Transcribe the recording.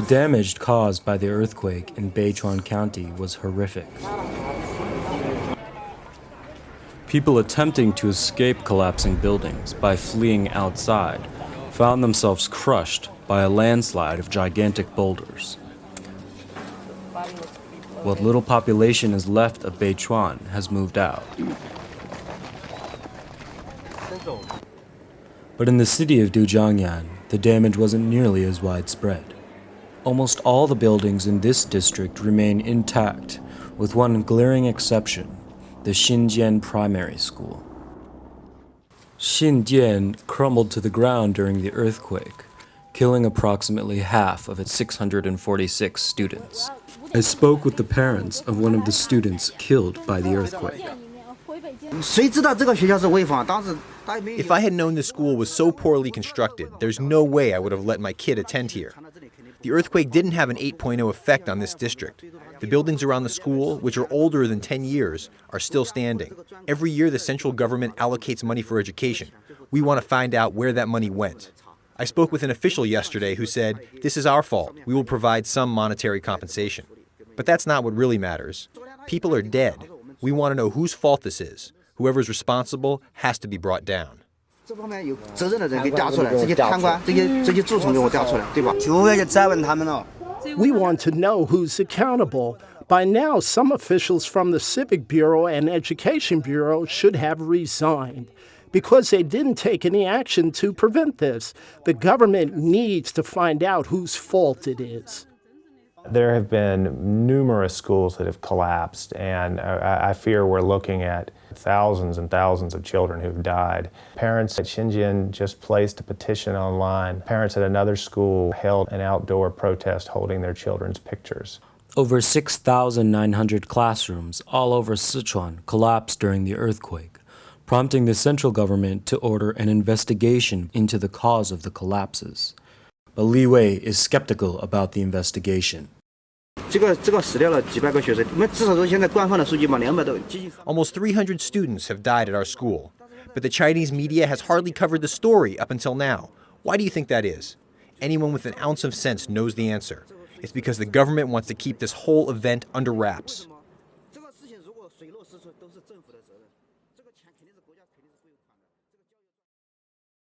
damage caused by the earthquake in Sichuan County was horrific. People attempting to escape collapsing buildings by fleeing outside found themselves crushed by a landslide of gigantic boulders. What little population is left of Sichuan has moved out. But in the city of Dujiangyan, the damage wasn't nearly as widespread. Almost all the buildings in this district remain intact, with one glaring exception, the Xinjian Primary School. Xinjian crumbled to the ground during the earthquake, killing approximately half of its 646 students. I spoke with the parents of one of the students killed by the earthquake. If I had known the school was so poorly constructed, there's no way I would have let my kid attend here. The earthquake didn't have an 8.0 effect on this district. The buildings around the school, which are older than 10 years, are still standing. Every year the central government allocates money for education. We want to find out where that money went. I spoke with an official yesterday who said, "This is our fault. We will provide some monetary compensation." But that's not what really matters. People are dead. We want to know whose fault this is. Whoever's responsible has to be brought down. We want to know who's accountable. By now, some officials from the Civic Bureau and Education Bureau should have resigned because they didn't take any action to prevent this. The government needs to find out whose fault it is. There have been numerous schools that have collapsed, and I fear we're looking at thousands and thousands of children who've died. Parents at Xinjiang just placed a petition online. Parents at another school held an outdoor protest holding their children's pictures. Over 6,900 classrooms all over Sichuan collapsed during the earthquake, prompting the central government to order an investigation into the cause of the collapses. But Li Wei is skeptical about the investigation. Almost 300 students have died at our school, but the Chinese media has hardly covered the story up until now. Why do you think that is? Anyone with an ounce of sense knows the answer. It's because the government wants to keep this whole event under wraps.